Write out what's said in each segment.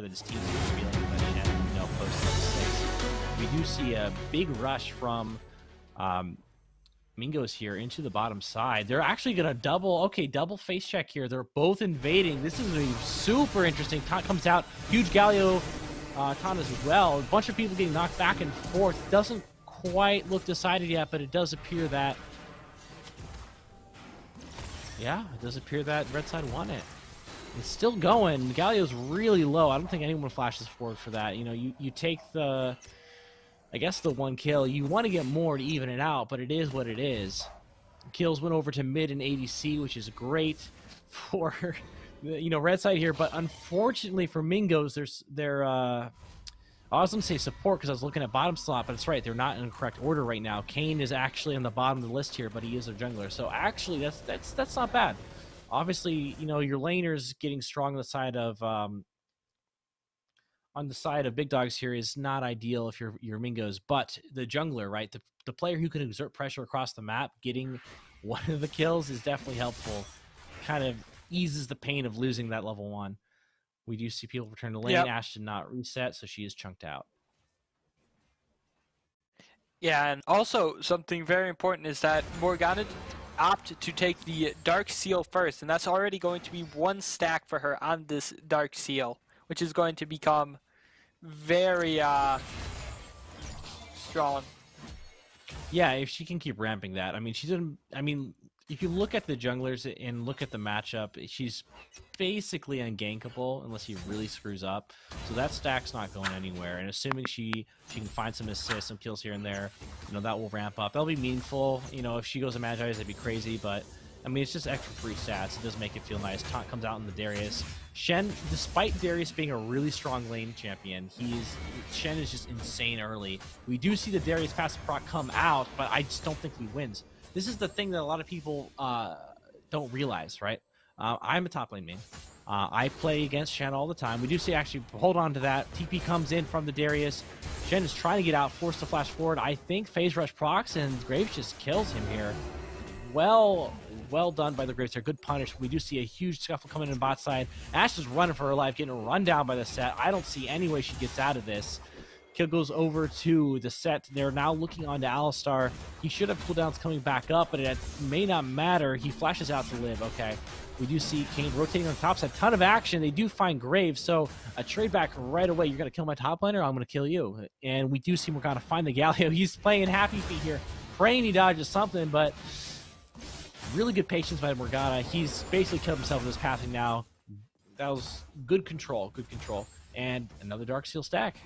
that his team is feeling that he had post level 6. We do see a big rush from Mingo's here into the bottom side. They're actually going to double face check here. They're both invading. This is going to be super interesting. Taunt comes out. Huge Galio taunt as well. A bunch of people getting knocked back and forth. Doesn't quite look decided yet, but it does appear that... Yeah, it does appear that red side won it. It's still going. Galio's really low. I don't think anyone flashes forward for that. You know, you take the... I guess the one kill. You want to get more to even it out, but it is what it is. Kills went over to mid and ADC, which is great for red side here. But unfortunately for Mingos, I was going to say support because I was looking at bottom slot, but it's right. They're not in the correct order right now. Kane is actually on the bottom of the list here, but he is a jungler. So actually, that's not bad. Obviously, your laner's getting strong on the side of big dogs here is not ideal if you're Mingos, but the jungler, right? The player who can exert pressure across the map, getting one of the kills is definitely helpful. Kind of eases the pain of losing that level 1. We do see people return to lane. Yep. Ash did not reset, so she is chunked out. Yeah, and also something very important is that Morgana opted to take the Dark Seal first, and that's already going to be 1 stack for her on this Dark Seal, which is going to become very strong. Yeah, if she can keep ramping that. I mean, if you look at the junglers and look at the matchup, she's basically ungankable unless he really screws up. So that stack's not going anywhere. And assuming she can find some assists, some kills here and there, that will ramp up. That'll be meaningful. If she goes to Magi, that'd be crazy, but I mean, it's just extra free stats. It does make it feel nice. Taunt comes out in the Darius. Shen, despite Darius being a really strong lane champion, Shen is just insane early. We do see the Darius passive proc come out, but I just don't think he wins. This is the thing that a lot of people don't realize, right? I'm a top lane main. I play against Shen all the time. We do see, actually, hold on to that. TP comes in from the Darius. Shen is trying to get out, forced to flash forward. I think Phase Rush procs, and Graves just kills him here. Well done by the Graves there. Good punish. We do see a huge scuffle coming in bot side. Ash is running for her life, getting run down by the set. I don't see any way she gets out of this. Kill goes over to the set. They're now looking on to Alistar. He should have cooldowns coming back up, but it may not matter. He flashes out to live. Okay. We do see Kane rotating on the top side. Ton of action. They do find Graves, so a trade back right away. You're going to kill my top laner? I'm going to kill you. And we do see Morgana find the Galio. He's playing happy feet here. Praying he dodges something, but really good patience by Morgana. He's basically killed himself with his passing now. That was good control. Good control. And another Dark Seal stack.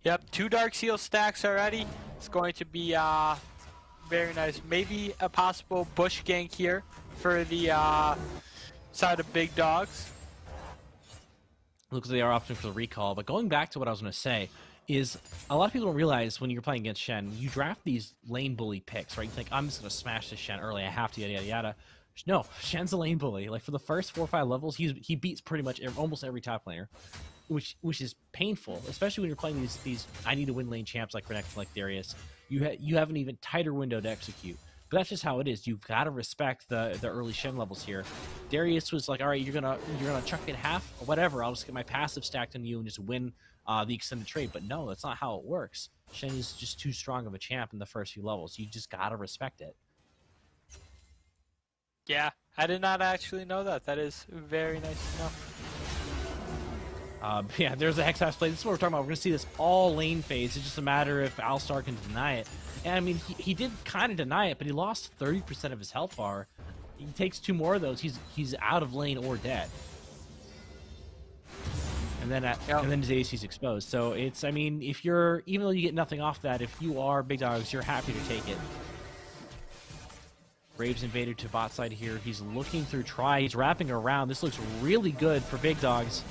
Yep, 2 Dark Seal stacks already. It's going to be very nice. Maybe a possible bush gank here for the side of big dogs. Looks like they are opting for the recall. But going back to what I was going to say is a lot of people don't realize when you're playing against Shen, you draft these lane bully picks, right? You think, I'm just going to smash this Shen early. I have to, yada, yada, yada. No, Shen's a lane bully. Like, for the first 4 or 5 levels, he beats pretty much almost every top laner. Which is painful, especially when you're playing these I need to win lane champs like Renekton, like Darius. You have an even tighter window to execute. But that's just how it is. You've got to respect the early Shen levels here. Darius was like, all right, you're gonna chuck it half or whatever. I'll just get my passive stacked on you and just win the extended trade. But no, that's not how it works. Shen is just too strong of a champ in the first few levels. You just got to respect it. Yeah, I did not actually know that. That is very nice to know. Yeah, there's a Hexash play. This is what we're talking about. We're going to see this all lane phase. It's just a matter if Alistar can deny it. And I mean, he did kind of deny it, but he lost 30% of his health bar. He takes 2 more of those, he's out of lane or dead. And then his AC's exposed. So it's, I mean, even though you get nothing off that, if you are big dogs, you're happy to take it. Graves invaded to bot side here. He's looking through try. He's wrapping around. This looks really good for big dogs.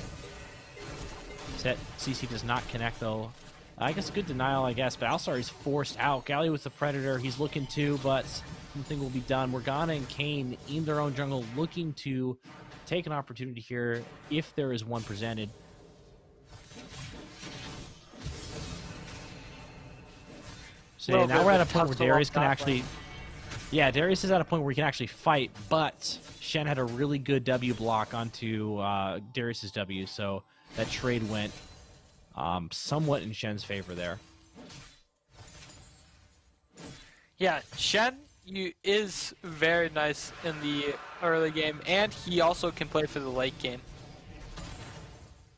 Set CC does not connect though. I guess good denial, I guess, but Alistar is forced out. Galio with the Predator, he's looking to, but nothing will be done. Morgana and Kane in their own jungle looking to take an opportunity here if there is one presented. So now we're at a point where Darius can actually... Yeah, Darius is at a point where he can actually fight, but Shen had a really good W block onto Darius's W, so that trade went somewhat in Shen's favor there. Yeah, Shen is very nice in the early game, and he also can play for the late game.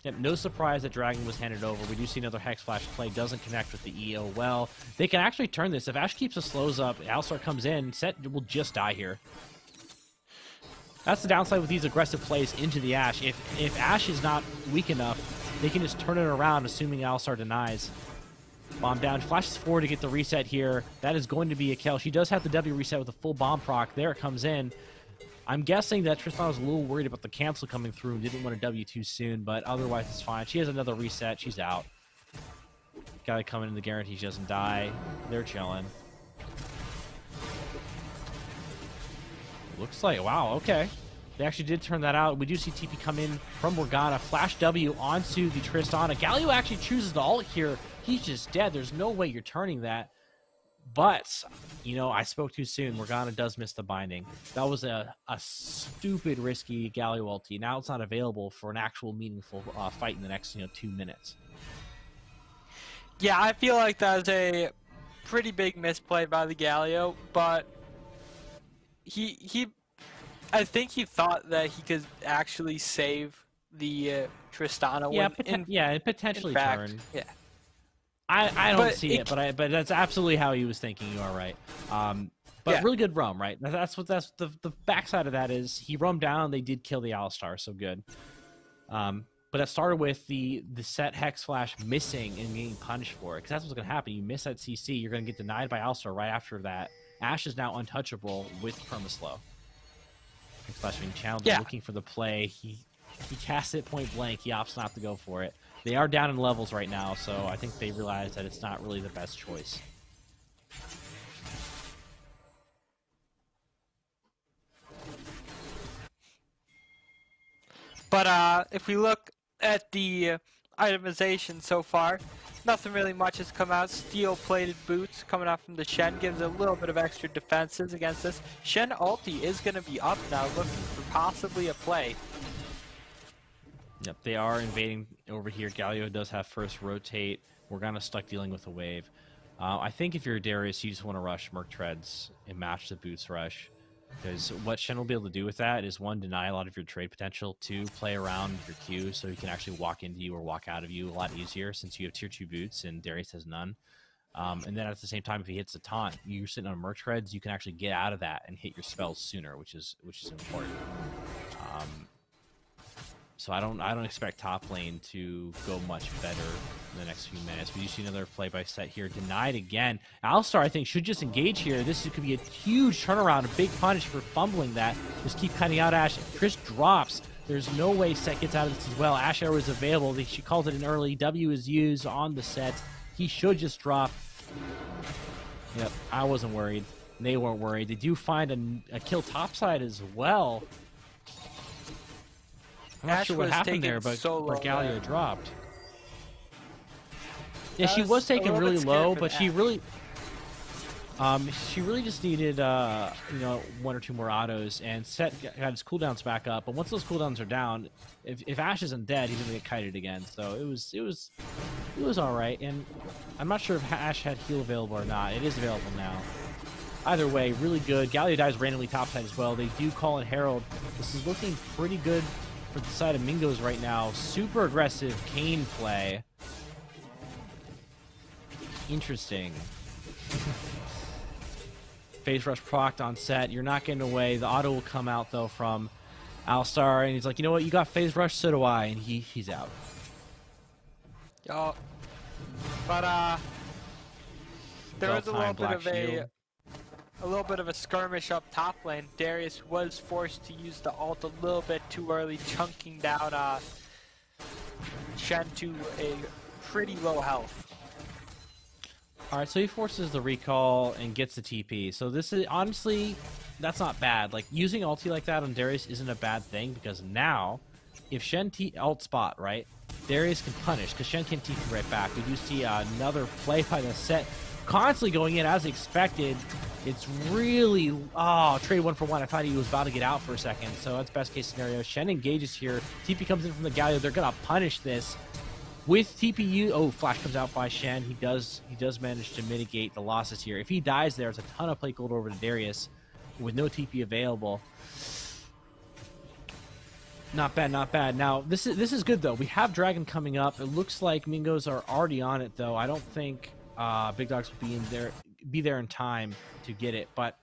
Yep, no surprise that Dragon was handed over. We do see another Hex Flash play. Doesn't connect with the EO well. They can actually turn this. If Ashe keeps the slows up, Alistar comes in, Set will just die here. That's the downside with these aggressive plays into the Ashe. If Ashe is not weak enough, they can just turn it around, assuming Alistar denies. Bomb down, flashes forward to get the reset here. That is going to be a kill. She does have the W reset with a full bomb proc. There it comes in. I'm guessing that Tristan was a little worried about the cancel coming through and didn't want a W too soon, but otherwise it's fine. She has another reset. She's out. Gotta come in the guarantee she doesn't die. They're chilling. Looks like, wow, okay. They actually did turn that out. We do see TP come in from Morgana. Flash W onto the Tristana. Galio actually chooses the ult here. He's just dead. There's no way you're turning that. But, you know, I spoke too soon. Morgana does miss the binding. That was a stupid, risky Galio ulti. Now it's not available for an actual meaningful fight in the next, 2 minutes. Yeah, I feel like that was a pretty big misplay by the Galio, but I think he thought that he could actually save the Tristana. Yeah, it potentially turned. Yeah. I don't see it, but that's absolutely how he was thinking. You are right. But yeah. Really good roam, right? That's the backside of that is he roamed down. They did kill the Alistar, so good. But it started with the set Hex Flash missing and getting punished for it, because that's what's going to happen. You miss that CC, you're going to get denied by Alistar right after that. Ashe is now untouchable with permaslow. Hex Flash being channeled, looking for the play. He casts it point blank. He opts not to go for it. They are down in levels right now, so I think they realize that it's not really the best choice. But if we look at the itemization so far, nothing really much has come out. Steel-plated boots coming out from the Shen gives a little bit of extra defenses against this. Shen ulti is going to be up now, looking for possibly a play. Yep, they are invading over here. Galio does have first rotate. Morgana stuck dealing with a wave. I think if you're Darius, you just want to rush Merc Treads and match the boots rush. Because what Shen will be able to do with that is, one, deny a lot of your trade potential, two, play around your Q so he can actually walk into you or walk out of you a lot easier since you have tier 2 boots and Darius has none. And then at the same time, if he hits a taunt, you're sitting on Merc Treads, you can actually get out of that and hit your spells sooner, which is important. So I don't expect top lane to go much better in the next few minutes. We do see another play by Set here. Denied again. Alistar, I think, should just engage here. This could be a huge turnaround, a big punish for fumbling that. Just keep cutting out Ashe. Trish drops. There's no way Set gets out of this as well. Ashe arrow is available. She calls it an early. W is used on the Set. He should just drop. Yep, I wasn't worried. They weren't worried. They do find a kill topside as well. I'm not sure what happened there, but Galio dropped. Yeah, she was taken really low, but she really just needed one or two more autos, and Set got his cooldowns back up. But once those cooldowns are down, if Ashe isn't dead, he's gonna get kited again. So it was all right. And I'm not sure if Ashe had heal available or not. It is available now. Either way, really good. Galio dies randomly topside as well. They do call in Herald. This is looking pretty good for the side of Mingos right now. Super aggressive Kayn play. Interesting. Phase rush procced on Set. You're not getting away. The auto will come out though from Alistar, and he's like, you know what? You got phase rush, so do I, and he's out. Oh, but there was a little bit of a skirmish up top lane. Darius was forced to use the ult a little bit too early, chunking down Shen to a pretty low health. Alright, so he forces the recall and gets the TP. So this is, honestly, that's not bad. Like, using ulti like that on Darius isn't a bad thing, because now, if Shen ult spot, right, Darius can punish, because Shen can TP right back. We do see another play by the Set. constantly going in as expected. It's really, oh, trade 1-for-1. I thought he was about to get out for a second, so that's best case scenario. Shen engages here. TP comes in from the Galio. They're going to punish this. With TPU, oh, flash comes out by Shen. He does manage to mitigate the losses here. If he dies there, it's a ton of plate gold over to Darius with no TP available. Not bad, not bad. Now, this is good, though. We have Dragon coming up. It looks like Mingos are already on it, though. I don't think Big Dogs will be there in time to get it. But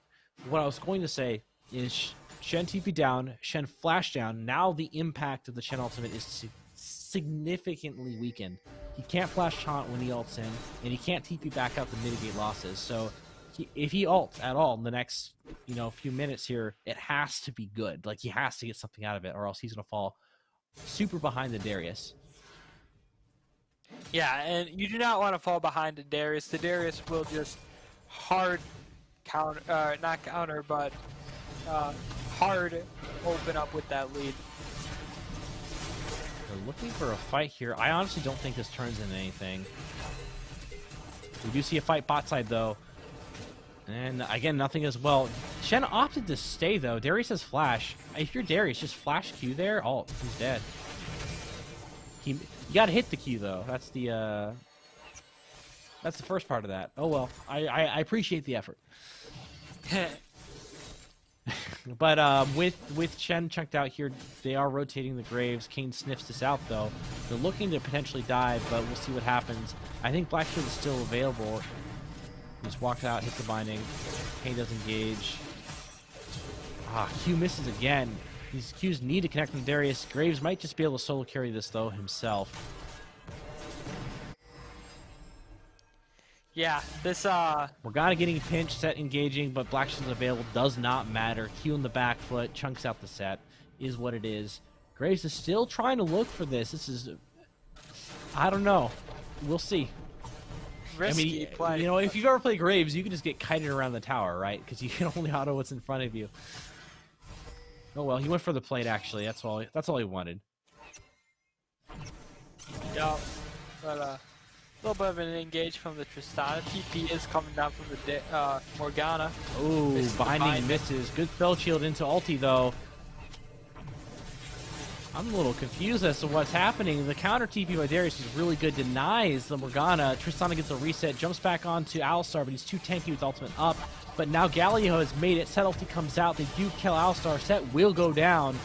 what I was going to say is Shen TP down, Shen flash down. Now the impact of the Shen ultimate is significantly weakened. He can't flash taunt when he ults in, and he can't TP back out to mitigate losses. So if he ults at all in the next few minutes here, it has to be good. Like, he has to get something out of it, or else he's gonna fall super behind the Darius. Yeah, and you do not want to fall behind the Darius. The Darius will just hard counter, not counter, but hard open up with that lead. They're looking for a fight here. I honestly don't think this turns into anything. We do see a fight bot side, though. And again, nothing as well. Shen opted to stay, though. Darius has flash. If you're Darius, just flash Q there. Oh, he's dead. You gotta hit the Q, though. That's the first part of that. Oh, well. I appreciate the effort. But with Shen checked out here, they are rotating the Graves. Kane sniffs this out, though. They're looking to potentially dive, but we'll see what happens. I think Black Shield is still available. Just walks out, hits the binding. Kane does engage. Q misses again. These Qs need to connect with Darius. Graves might just be able to solo carry this, though, himself. Yeah, this Morgana getting pinched, set engaging, but Black Shield's available. Does not matter. Q in the back foot, chunks out the set. Is what it is. Graves is still trying to look for this. This is, I don't know. We'll see. risky play. If you've ever played Graves, you can just get kited around the tower, right? Because you can only auto what's in front of you. Oh well, he went for the plate. Actually, that's all he wanted. Yeah, but a little bit of an engage from the Tristana. TP is coming down from the Morgana. Oh, binding misses. Good spell shield into ulti though. I'm a little confused as to what's happening. The counter TP by Darius is really good. Denies the Morgana. Tristana gets a reset. Jumps back onto Alistar, but he's too tanky with ultimate up. But now Galio has made it. Set ulti comes out. They do kill Alistar. Set will go down.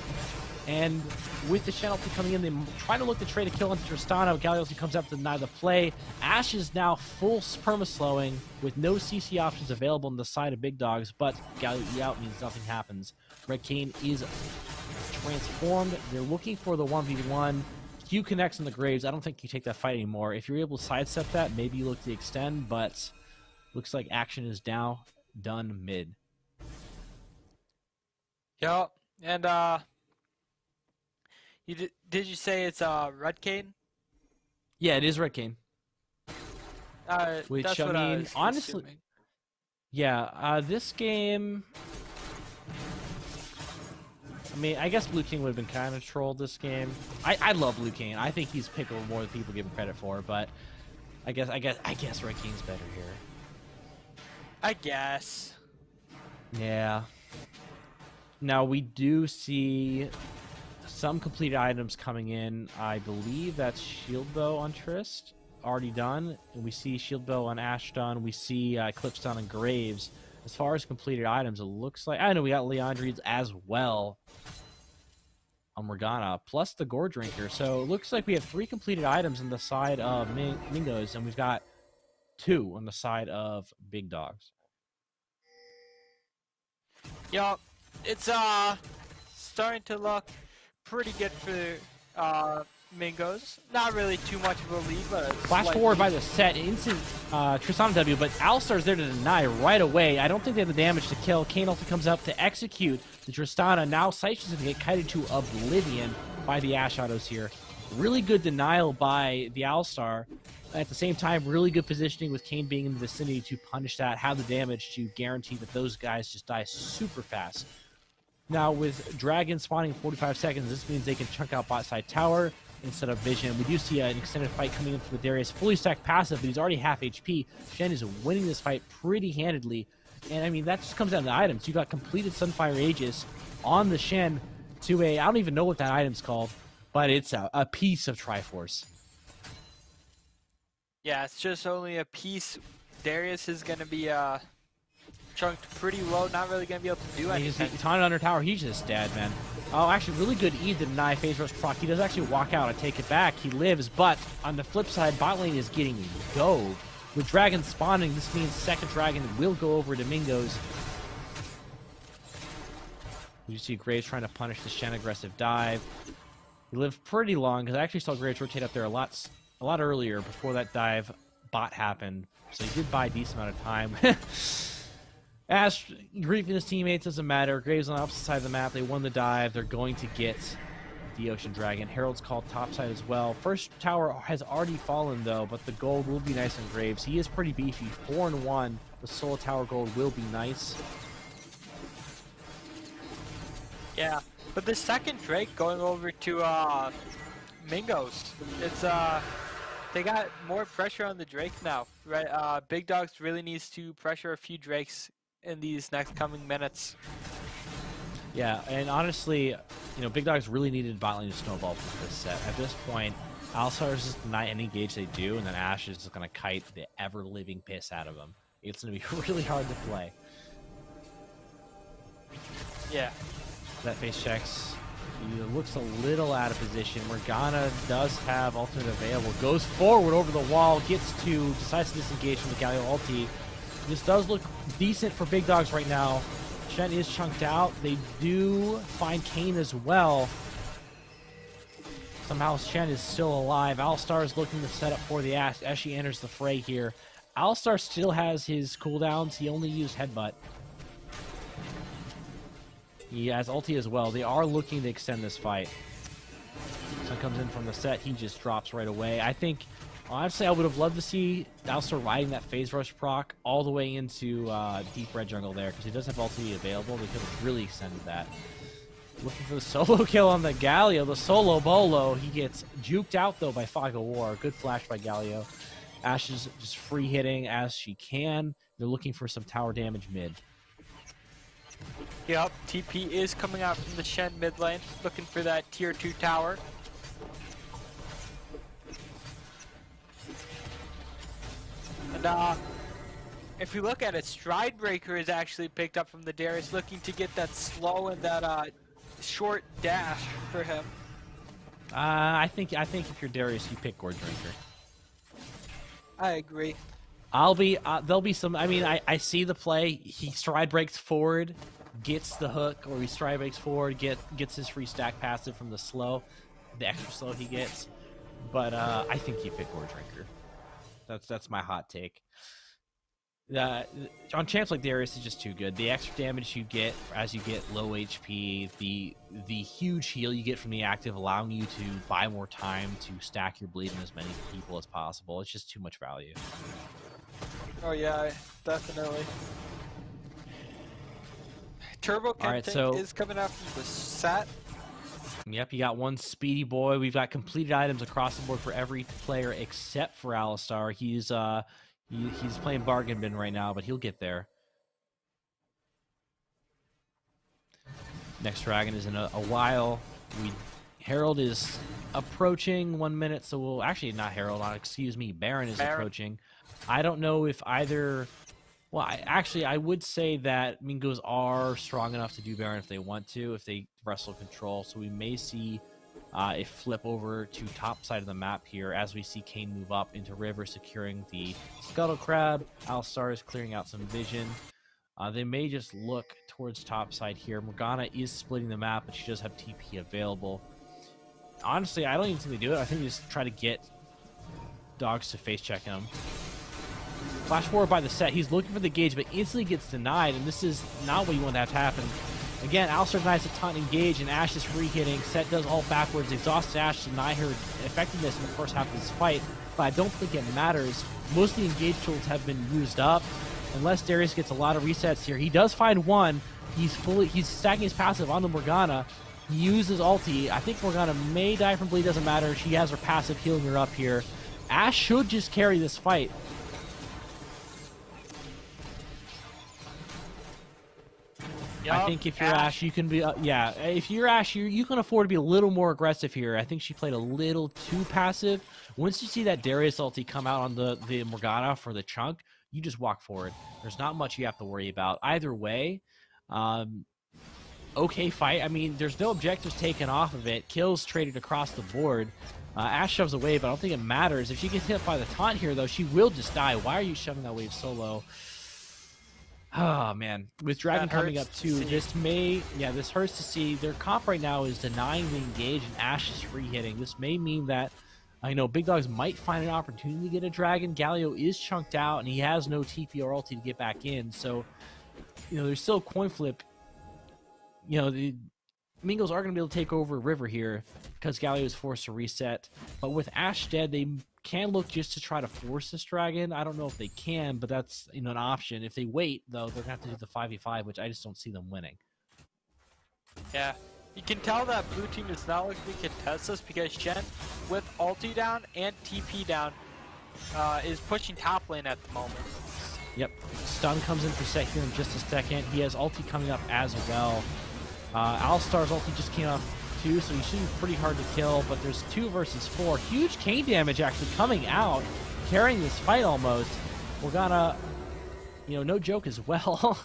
And with the Shen ulti coming in, they try to look to trade a kill onto Tristana. Galio ulti comes out to deny the play. Ashe is now full perma-slowing with no CC options available on the side of Big Dogs. But Galio E out means nothing happens. Red Kane is transformed. They're looking for the 1v1. Q connects on the Graves. I don't think you take that fight anymore. If you're able to sidestep that, maybe you look to extend, but looks like action is now done mid. Yep, and did you say it's Red Kane? Yeah, it is Red Kane. Which, that's I what mean, I was honestly, assuming. yeah, this game, I mean, I guess Blue King would have been kind of trolled this game. I love Blue King. I think he's pickable more than people give him credit for, but I guess Red King's better here. I guess. Yeah. Now we do see some completed items coming in. I believe that's Shield Bow on Trist, already done. And we see Shield Bow on Ashe done. We see Eclipse done on Graves. As far as completed items, it looks like... I know we got Leandri's as well on Morgana, plus the Gore Drinker. So it looks like we have 3 completed items on the side of Mingos, and we've got 2 on the side of Big Dogs. Yup, it's starting to look pretty good for Mingos. Not really too much of a lead, but Flash forward by the set, instant Tristana W, but Alistar's there to deny right away. I don't think they have the damage to kill. Kane ulti comes up to execute the Tristana. Now Seish is going to get kited to oblivion by the Ashe autos here. Really good denial by the Alistar. At the same time, really good positioning with Kane being in the vicinity to punish that, have the damage to guarantee that those guys just die super fast. Now, with Dragon spawning in 45 seconds, this means they can chunk out bot side tower. instead of vision. We do see an extended fight coming in from the Darius, fully stacked passive, but he's already half HP. Shen is winning this fight pretty handedly. And I mean, that just comes down to items. You got completed Sunfire Aegis on the Shen to a, I don't even know what that item's called, but it's a piece of Triforce. Yeah, it's just only a piece. Darius is going to be chunked pretty low, not really going to be able to do anything. He's haunted under tower, he's just dead, man. Oh, actually, really good E to deny phase rush proc. He does actually walk out and take it back. He lives, but on the flip side, bot lane is getting dove. With Dragon spawning, this means second Dragon will go over to Mingo's. You see Graves trying to punish the Shen aggressive dive. He lived pretty long, because I actually saw Graves rotate up there a lot earlier before that dive bot happened. So he did buy a decent amount of time. Ash griefing his teammates doesn't matter. Graves on the opposite side of the map. They won the dive. They're going to get the Ocean Dragon. Herald's called topside as well. First tower has already fallen though, but the gold will be nice on Graves. He is pretty beefy. 4-1. The solo tower gold will be nice. Yeah, but the second Drake going over to Mingo's, it's they got more pressure on the Drake now, right? Big Dogs really needs to pressure a few Drakes in these next coming minutes. Yeah, and honestly, you know, Big Dogs really needed bot lane to snowball for this set. At this point, Alistar is just deny any engage they do, and then Ashe is just going to kite the ever-living piss out of them. It's going to be really hard to play. Yeah. That face checks. He looks a little out of position. Morgana does have ultimate available. Goes forward over the wall, decides to disengage from the Galio ulti. This does look decent for Big Dogs right now. Shen is chunked out. They do find Kayn as well. Somehow Shen is still alive. Alistar is looking to set up for the Ashe as she enters the fray here. Alistar still has his cooldowns. He only used Headbutt. He has ulti as well. They are looking to extend this fight. Sun comes in from the set. He just drops right away. I think, honestly, I would have loved to see Alistar riding that phase rush proc all the way into deep red jungle there, because he does have ulti available. They could have really extended that. Looking for the solo kill on the Galio. The solo bolo. He gets juked out, though, by Fog of War. Good flash by Galio. Ashe is just free hitting as she can. They're looking for some tower damage mid. Yep, TP is coming out from the Shen mid lane, looking for that tier 2 tower. And if you look at it, Stride Breaker is actually picked up from the Darius, looking to get that slow and that short dash for him. I think if you're Darius, you pick Gore Drinker. I agree. There'll be some, I mean, I see the play. He stride breaks forward, gets the hook, or he stride breaks forward, gets his free stack passive from the slow, the extra slow he gets. But I think you pick Gore Drinker. That's my hot take. On champs like Darius is just too good. The extra damage you get as you get low HP, the huge heal you get from the active, allowing you to buy more time to stack your bleed in as many people as possible. It's just too much value. Oh yeah, definitely. Turbo Kenton is coming out from the set. Yep, you got one speedy boy. We've got completed items across the board for every player except for Alistar. He's playing bargain bin right now, but he'll get there. Next dragon is in a while. Herald is approaching 1 minute, so we'll actually not Herald. Excuse me, Baron is approaching. I don't know if either. Well, I would say that Mingos are strong enough to do Baron if they want to, if they wrestle control. So we may see a flip over to top side of the map here as we see Kayn move up into river, securing the Scuttle Crab. Alistar is clearing out some vision. They may just look towards top side here. Morgana is splitting the map, but she does have TP available. Honestly, I don't even think they do it. I think they just try to get Dogs to face check him. Flash forward by the set. He's looking for the gauge, but instantly gets denied, and this is not what you want to have happen. Again, Alistar denies a ton engage, and Ashe is free hitting. Set does all backwards, exhausts Ashe to deny her effectiveness in the first half of this fight, but I don't think it matters. Most of the engage tools have been used up. Unless Darius gets a lot of resets here. He does find one. He's stacking his passive on the Morgana. uses ulti. I think Morgana may die from bleed, doesn't matter. She has her passive healing her up here. Ashe should just carry this fight. Yep, I think if you're Ashe, you can be, yeah, if you're Ashe, you can afford to be a little more aggressive here. I think she played a little too passive. Once you see that Darius ulti come out on the Morgana for the chunk, you just walk forward. There's not much you have to worry about. Either way, okay fight. I mean, there's no objectives taken off of it. Kills traded across the board. Ashe shoves a wave, but I don't think it matters. If she gets hit by the taunt here, though, she will just die. Why are you shoving that wave so low? Oh, man. With Dragon coming up, too, this hurts to see. Their comp right now is denying the engage, and Ashe is free hitting. This may mean that, I know, Big Dogs might find an opportunity to get a Dragon. Galio is chunked out, and he has no TP or ulti to get back in. So, there's still a coin flip. The Mingos are going to be able to take over River here because Galio is forced to reset. But with Ashe dead, they can look just to try to force this Dragon. I don't know if they can, but that's an option. If they wait, though, they're going to have to do the 5v5, which I just don't see them winning. Yeah. You can tell that blue team is not looking to contest this because Shen, with ulti down and TP down, is pushing top lane at the moment. Yep. Stun comes in for set here in just a second. He has ulti coming up as well. Alistar's ulti just came off too, so he should be pretty hard to kill, but there's 2 versus 4. Huge cane damage actually coming out, carrying this fight almost. Morgana, no joke as well.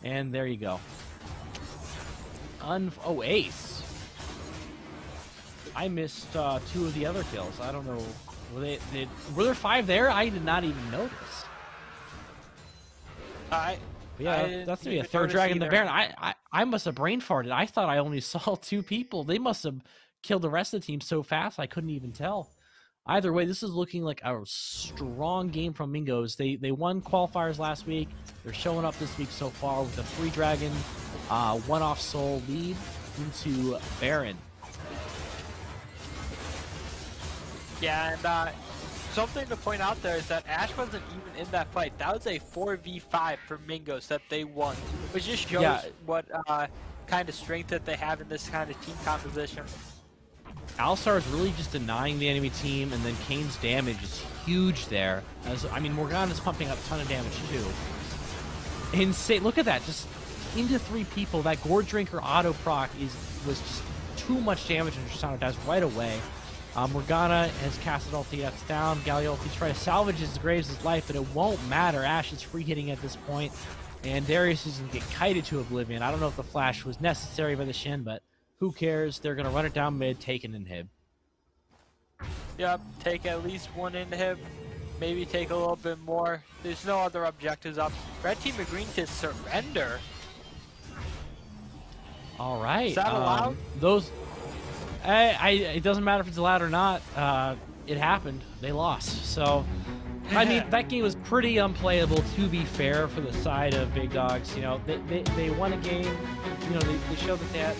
And there you go. Oh, ace. I missed 2 of the other kills. I don't know. Were there 5 there? I did not even notice. Yeah, that's gonna be a 3rd Dragon the Baron. I must have brain farted. I thought I only saw 2 people. They must have killed the rest of the team so fast I couldn't even tell. Either way, this is looking like a strong game from Mingos. They won qualifiers last week. They're showing up this week so far with a 3 Dragon, 1 off soul lead into Baron. Yeah, and something to point out there is that Ashe wasn't even in that fight. That was a 4v5 for Mingos that they won, which just shows what kind of strength that they have in this kind of team composition. Alistar is really just denying the enemy team, and then Kane's damage is huge there. Morgana's pumping up a ton of damage too. Insane! Look at that, just into 3 people. That Gourd Drinker auto proc was just too much damage, and Tristana dies right away. Morgana has casted ulti, that's down. Galio ulti try to salvage his Graves' life, but it won't matter. Ashe is free hitting at this point, and Darius is going to get kited to oblivion. I don't know if the flash was necessary by the Shin, but who cares? They're going to run it down mid, take an inhib. Yep, take at least 1 inhib, maybe take a little bit more. There's no other objectives up. Red team agreeing to surrender. All right. Is that allowed? It doesn't matter if it's allowed or not. It happened. They lost. So, that game was pretty unplayable, to be fair, for the side of Big Dogs. They won a game. They showed that they had